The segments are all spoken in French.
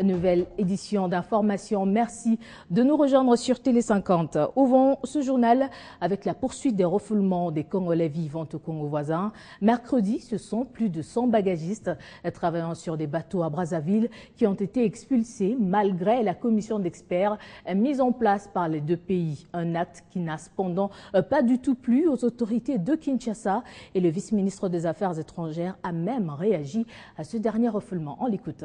Nouvelle édition d'information. Merci de nous rejoindre sur Télé 50. Ouvrons ce journal avec la poursuite des refoulements des Congolais vivant au Congo voisin. Mercredi, ce sont plus de 100 bagagistes travaillant sur des bateaux à Brazzaville qui ont été expulsés malgré la commission d'experts mise en place par les deux pays. Un acte qui n'a cependant pas du tout plu aux autorités de Kinshasa et le vice-ministre des Affaires étrangères a même réagi à ce dernier refoulement. On l'écoute.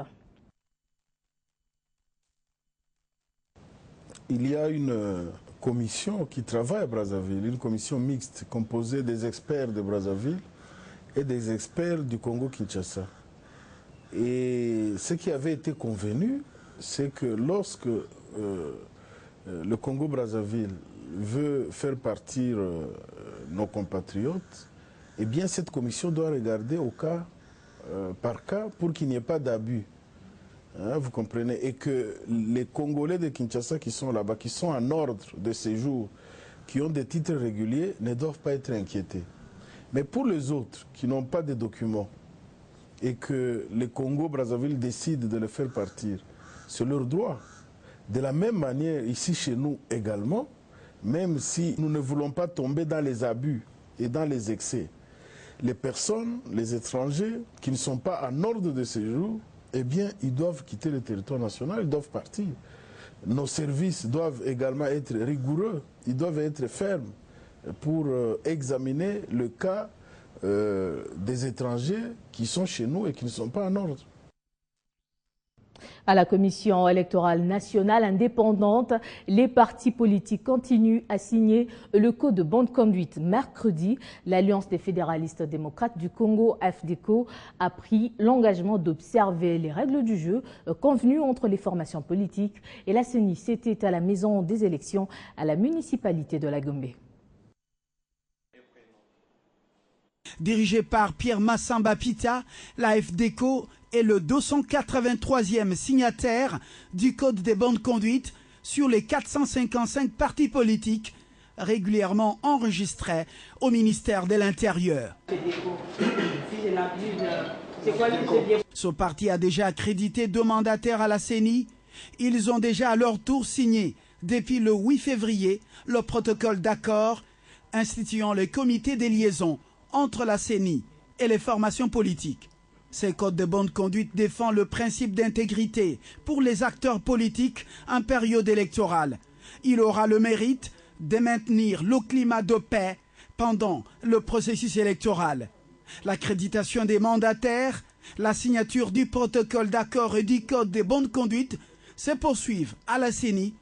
Il y a une commission qui travaille à Brazzaville, une commission mixte composée des experts de Brazzaville et des experts du Congo-Kinshasa. Et ce qui avait été convenu, c'est que lorsque le Congo-Brazzaville veut faire partir nos compatriotes, eh bien cette commission doit regarder au cas par cas pour qu'il n'y ait pas d'abus. Hein, vous comprenez? Et que les Congolais de Kinshasa qui sont là-bas, qui sont en ordre de séjour, qui ont des titres réguliers, ne doivent pas être inquiétés. Mais pour les autres qui n'ont pas de documents et que le Congo-Brazzaville décide de les faire partir, c'est leur droit. De la même manière, ici chez nous également, même si nous ne voulons pas tomber dans les abus et dans les excès, les personnes, les étrangers qui ne sont pas en ordre de séjour, eh bien, ils doivent quitter le territoire national, ils doivent partir. Nos services doivent également être rigoureux, ils doivent être fermes pour examiner le cas des étrangers qui sont chez nous et qui ne sont pas en ordre. À la Commission électorale nationale indépendante, les partis politiques continuent à signer le code de bonne conduite. Mercredi, l'Alliance des fédéralistes démocrates du Congo, FDCO, a pris l'engagement d'observer les règles du jeu convenues entre les formations politiques et la CENI. C'était à la maison des élections à la municipalité de la Gombe. Dirigé par Pierre Massamba Pita, la FDCO est le 283e signataire du Code des bonnes conduites sur les 455 partis politiques régulièrement enregistrés au ministère de l'Intérieur. Ce parti a déjà accrédité 2 mandataires à la CENI. Ils ont déjà à leur tour signé, depuis le 8 février, le protocole d'accord instituant le comité des liaisons entre la CENI et les formations politiques. Ces codes de bonne conduite défendent le principe d'intégrité pour les acteurs politiques en période électorale. Il aura le mérite de maintenir le climat de paix pendant le processus électoral. L'accréditation des mandataires, la signature du protocole d'accord et du code de bonne conduite se poursuivent à la CENI,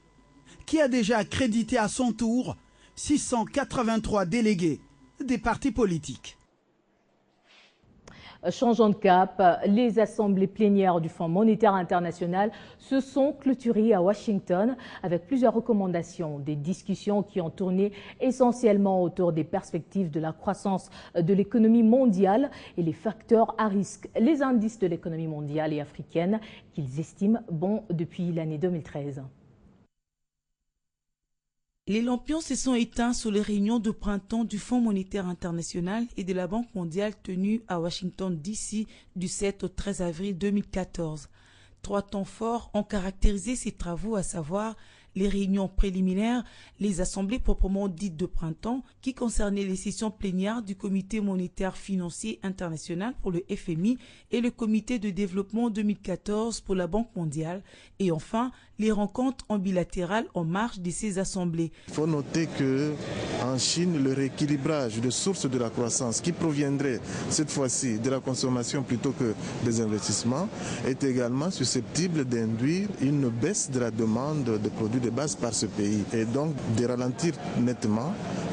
qui a déjà accrédité à son tour 683 délégués des partis politiques. Changeons de cap, les assemblées plénières du Fonds monétaire international se sont clôturées à Washington avec plusieurs recommandations. Des discussions qui ont tourné essentiellement autour des perspectives de la croissance de l'économie mondiale et les facteurs à risque, les indices de l'économie mondiale et africaine qu'ils estiment bons depuis l'année 2013. Les lampions se sont éteints sur les réunions de printemps du Fonds monétaire international et de la Banque mondiale tenues à Washington DC du 7 au 13 avril 2014. 3 temps forts ont caractérisé ces travaux, à savoir les réunions préliminaires, les assemblées proprement dites de printemps qui concernaient les sessions plénières du Comité monétaire financier international pour le FMI et le Comité de développement 2014 pour la Banque mondiale et enfin les rencontres en bilatéral en marge de ces assemblées. Il faut noter qu'en Chine, le rééquilibrage de sources de la croissance qui proviendrait cette fois-ci de la consommation plutôt que des investissements est également susceptible d'induire une baisse de la demande de produits de base par ce pays et donc de ralentir nettement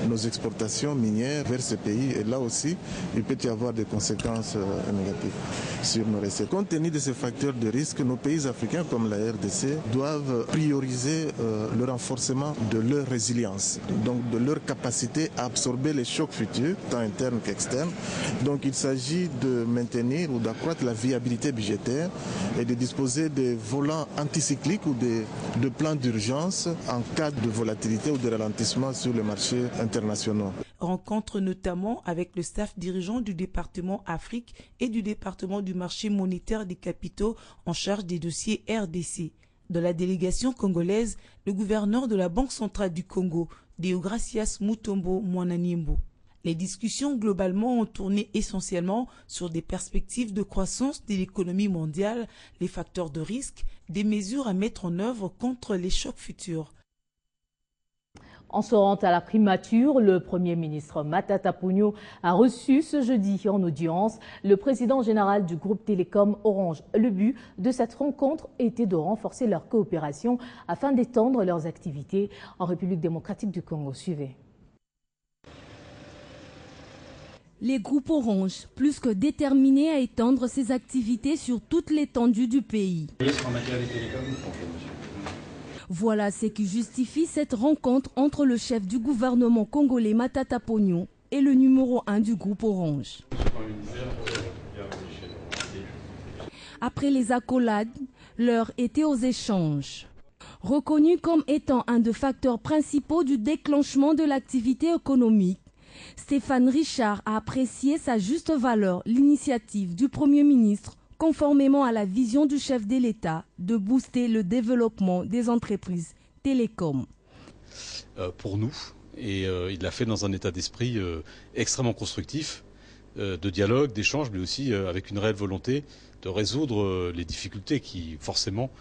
nos exportations minières vers ce pays. Et là aussi, il peut y avoir des conséquences négatives sur nos recettes. Compte tenu de ces facteurs de risque, nos pays africains comme la RDC doivent prioriser le renforcement de leur résilience, donc de leur capacité à absorber les chocs futurs, tant internes qu'externes. Donc il s'agit de maintenir ou d'accroître la viabilité budgétaire et de disposer de volants anticycliques ou de plans d'urgence en cas de volatilité ou de ralentissement sur les marchés internationaux. rencontre notamment avec le staff dirigeant du département Afrique et du département du marché monétaire des capitaux en charge des dossiers RDC. Dans la délégation congolaise, le gouverneur de la Banque centrale du Congo, Deogracias Mutombo Mwananimbo. Les discussions globalement ont tourné essentiellement sur des perspectives de croissance de l'économie mondiale, les facteurs de risque, des mesures à mettre en œuvre contre les chocs futurs. En se rendant à la primature, le Premier ministre Matata Ponyo a reçu ce jeudi en audience le président général du groupe Télécom Orange. Le but de cette rencontre était de renforcer leur coopération afin d'étendre leurs activités en République démocratique du Congo. Suivez. Les groupes Orange, plus que déterminés à étendre ses activités sur toute l'étendue du pays. Voilà ce qui justifie cette rencontre entre le chef du gouvernement congolais Matata Ponyo et le numéro 1 du groupe Orange. Après les accolades, l'heure était aux échanges. Reconnu comme étant un des facteurs principaux du déclenchement de l'activité économique, Stéphane Richard a apprécié sa juste valeur l'initiative du Premier ministre conformément à la vision du chef de l'État de booster le développement des entreprises télécom. Pour nous, et il l'a fait dans un état d'esprit extrêmement constructif, de dialogue, d'échange, mais aussi avec une réelle volonté de résoudre les difficultés qui forcément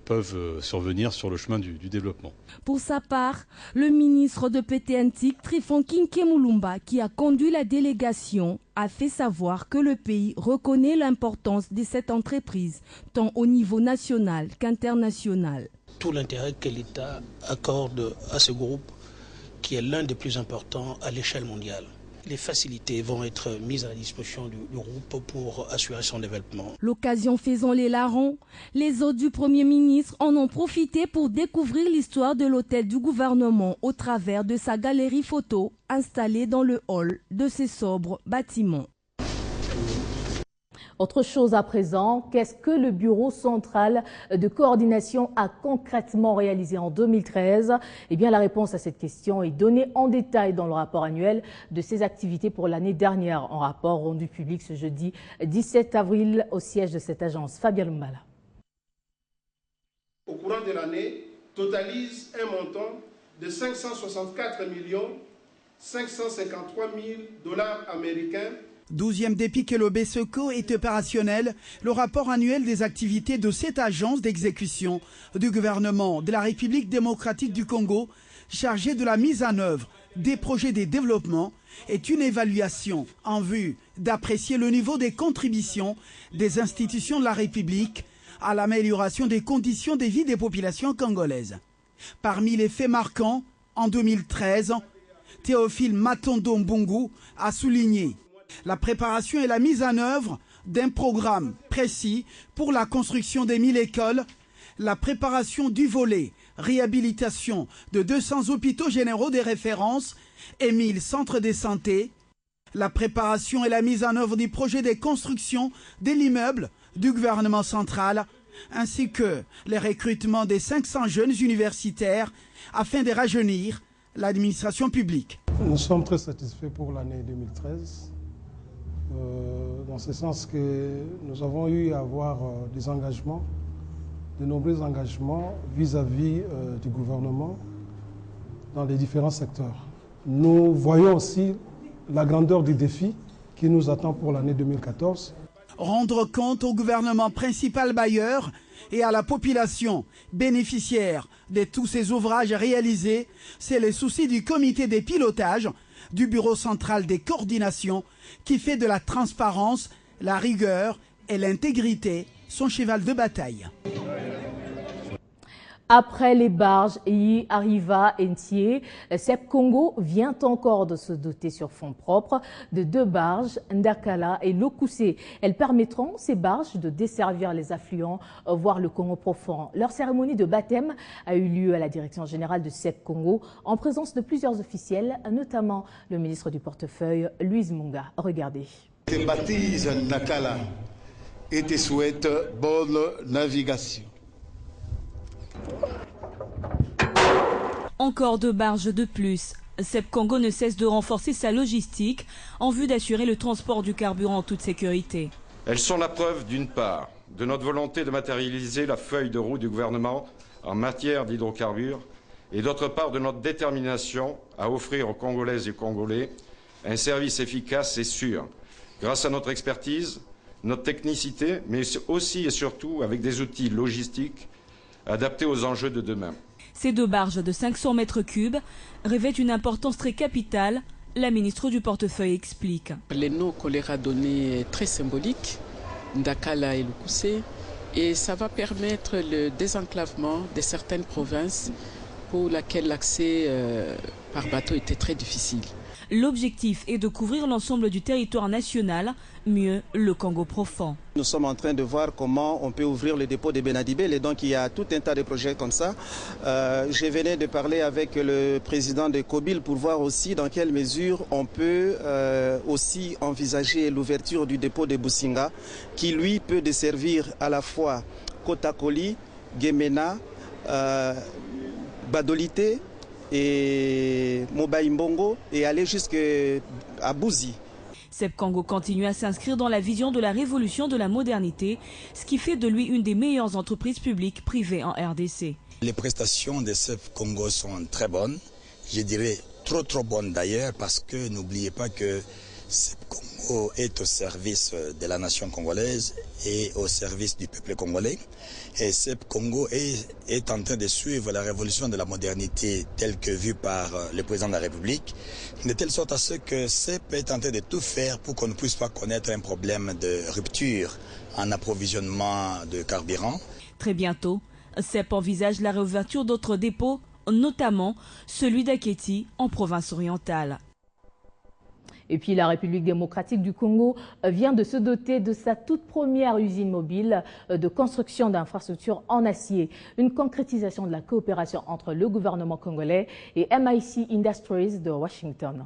peuvent survenir sur le chemin du développement. Pour sa part, le ministre de PTNTIC, Trifon Kinkemulumba, qui a conduit la délégation, a fait savoir que le pays reconnaît l'importance de cette entreprise, tant au niveau national qu'international. Tout l'intérêt que l'État accorde à ce groupe, qui est l'un des plus importants à l'échelle mondiale. Les facilités vont être mises à la disposition du groupe pour assurer son développement. L'occasion faisant les larrons, les hôtes du Premier ministre en ont profité pour découvrir l'histoire de l'hôtel du gouvernement au travers de sa galerie photo installée dans le hall de ces sobres bâtiments. Autre chose à présent, qu'est-ce que le Bureau central de coordination a concrètement réalisé en 2013 ? Eh bien, la réponse à cette question est donnée en détail dans le rapport annuel de ses activités pour l'année dernière, en rapport rendu public ce jeudi 17 avril au siège de cette agence. Fabien Lumbala. Au courant de l'année, totalise un montant de 564 553 000 $ américains. 12e depuis que le BSECO est opérationnel, le rapport annuel des activités de cette agence d'exécution du gouvernement de la République démocratique du Congo, chargée de la mise en œuvre des projets de développement, est une évaluation en vue d'apprécier le niveau des contributions des institutions de la République à l'amélioration des conditions de vie des populations congolaises. Parmi les faits marquants, en 2013, Théophile Matondo Mbungu a souligné la préparation et la mise en œuvre d'un programme précis pour la construction des 1000 écoles, la préparation du volet réhabilitation de 200 hôpitaux généraux de référence et 1000 centres de santé, la préparation et la mise en œuvre du projet de construction de l'immeuble du gouvernement central, ainsi que les recrutements des 500 jeunes universitaires afin de rajeunir l'administration publique. Nous sommes très satisfaits pour l'année 2013. Dans ce sens que nous avons eu à avoir des engagements, de nombreux engagements vis-à-vis du gouvernement dans les différents secteurs. Nous voyons aussi la grandeur du défi qui nous attend pour l'année 2014. Rendre compte au gouvernement principal bailleur et à la population bénéficiaire de tous ces ouvrages réalisés, c'est le souci du comité de pilotage du Bureau central des coordinations qui fait de la transparence, la rigueur et l'intégrité son cheval de bataille. Après les barges y Arriva Entier, CEP Congo vient encore de se doter sur fonds propres de 2 barges, Ndakala et Lokoussé. Elles permettront, ces barges, de desservir les affluents, voire le Congo profond. Leur cérémonie de baptême a eu lieu à la direction générale de CEP Congo en présence de plusieurs officiels, notamment le ministre du portefeuille, Louise Munga. Regardez. Je te baptise Ndakala et te souhaite bonne navigation. Encore 2 barges de plus. CEP Congo ne cesse de renforcer sa logistique en vue d'assurer le transport du carburant en toute sécurité. Elles sont la preuve, d'une part, de notre volonté de matérialiser la feuille de route du gouvernement en matière d'hydrocarbures et d'autre part de notre détermination à offrir aux Congolaises et Congolais un service efficace et sûr, grâce à notre expertise, notre technicité, mais aussi et surtout avec des outils logistiques adaptés aux enjeux de demain. Ces 2 barges de 500 mètres cubes revêtent une importance très capitale. La ministre du portefeuille explique. Le nom qu'on leur a donné est très symbolique, Ndakala et Lukuse, et ça va permettre le désenclavement de certaines provinces pour lesquelles l'accès par bateau était très difficile. L'objectif est de couvrir l'ensemble du territoire national, mieux le Congo profond. Nous sommes en train de voir comment on peut ouvrir le dépôt de Benadibel et donc il y a tout un tas de projets comme ça. Je venais de parler avec le président de Kobil pour voir aussi dans quelle mesure on peut aussi envisager l'ouverture du dépôt de Businga qui lui peut desservir à la fois Kotakoli, Gemena, Badolité et Mobaïmbongo et aller jusqu'à Bouzi. CEP Congo continue à s'inscrire dans la vision de la révolution de la modernité, ce qui fait de lui une des meilleures entreprises publiques privées en RDC. Les prestations de CEP Congo sont très bonnes, je dirais trop bonnes d'ailleurs, parce que n'oubliez pas que CEP Congo est au service de la nation congolaise et au service du peuple congolais. Et CEP Congo est en train de suivre la révolution de la modernité telle que vue par le président de la République, de telle sorte à ce que CEP est en train de tout faire pour qu'on ne puisse pas connaître un problème de rupture en approvisionnement de carburant. Très bientôt, CEP envisage la réouverture d'autres dépôts, notamment celui d'Aketi en province orientale. Et puis la République démocratique du Congo vient de se doter de sa toute première usine mobile de construction d'infrastructures en acier. Une concrétisation de la coopération entre le gouvernement congolais et MIC Industries de Washington.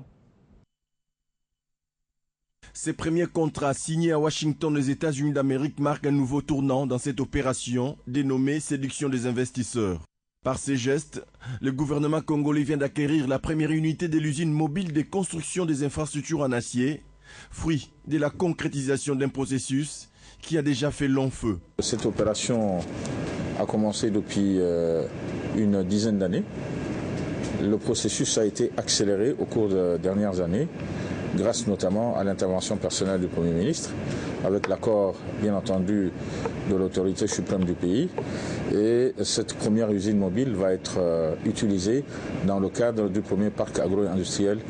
Ces premiers contrats signés à Washington, aux États-Unis d'Amérique, marquent un nouveau tournant dans cette opération dénommée séduction des investisseurs. Par ces gestes, le gouvernement congolais vient d'acquérir la première unité de l'usine mobile de construction des infrastructures en acier, fruit de la concrétisation d'un processus qui a déjà fait long feu. Cette opération a commencé depuis une dizaine d'années. Le processus a été accéléré au cours des dernières années, grâce notamment à l'intervention personnelle du Premier ministre, avec l'accord, bien entendu, de l'autorité suprême du pays. Et cette première usine mobile va être utilisée dans le cadre du premier parc agro-industriel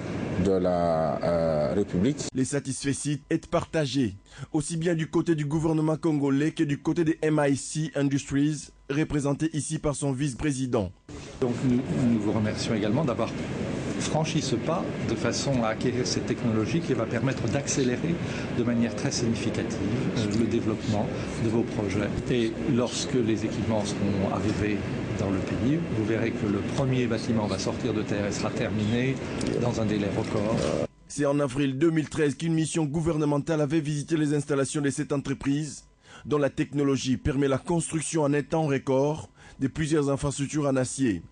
de la République. Les satisfaits est partagé, aussi bien du côté du gouvernement congolais que du côté des MIC Industries, représenté ici par son vice-président. Donc nous vous remercions également d'avoir franchi ce pas de façon à acquérir cette technologie qui va permettre d'accélérer de manière très significative le développement de vos projets. Et lorsque les équipements seront arrivés dans le pays, vous verrez que le premier bâtiment va sortir de terre et sera terminé dans un délai record. C'est en avril 2013 qu'une mission gouvernementale avait visité les installations de cette entreprise, dont la technologie permet la construction en un temps record de plusieurs infrastructures en acier.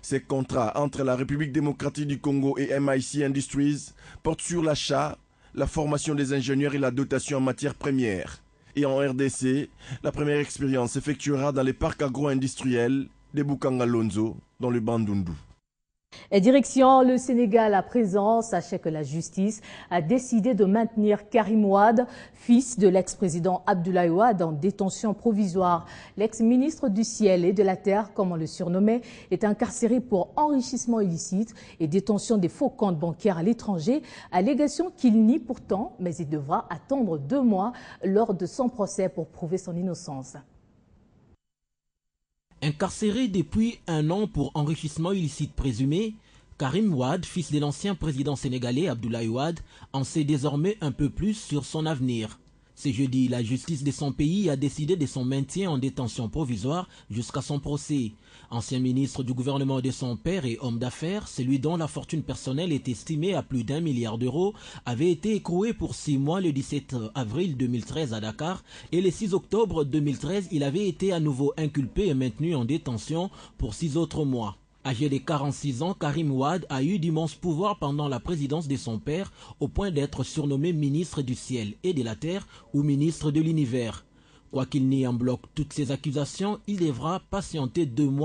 Ces contrats entre la République démocratique du Congo et MIC Industries portent sur l'achat, la formation des ingénieurs et la dotation en matières premières. Et en RDC, la première expérience s'effectuera dans les parcs agro-industriels de Bukanga-Lonzo, dans le Bandundu. Et direction le Sénégal à présent, sachez que la justice a décidé de maintenir Karim Wade, fils de l'ex-président Abdoulaye Wade, en détention provisoire. L'ex-ministre du Ciel et de la Terre, comme on le surnommait, est incarcéré pour enrichissement illicite et détention des faux comptes bancaires à l'étranger, allégation qu'il nie pourtant, mais il devra attendre 2 mois lors de son procès pour prouver son innocence. Incarcéré depuis 1 an pour enrichissement illicite présumé, Karim Wade, fils de l'ancien président sénégalais Abdoulaye Wade, en sait désormais un peu plus sur son avenir. Ce jeudi, la justice de son pays a décidé de son maintien en détention provisoire jusqu'à son procès. Ancien ministre du gouvernement de son père et homme d'affaires, celui dont la fortune personnelle est estimée à plus d'1 milliard d'euros, avait été écroué pour 6 mois le 17 avril 2013 à Dakar et le 6 octobre 2013, il avait été à nouveau inculpé et maintenu en détention pour 6 autres mois. Âgé de 46 ans, Karim Wade a eu d'immenses pouvoirs pendant la présidence de son père, au point d'être surnommé ministre du ciel et de la terre ou ministre de l'univers. Quoi qu'il nie en bloc toutes ces accusations, il devra patienter 2 mois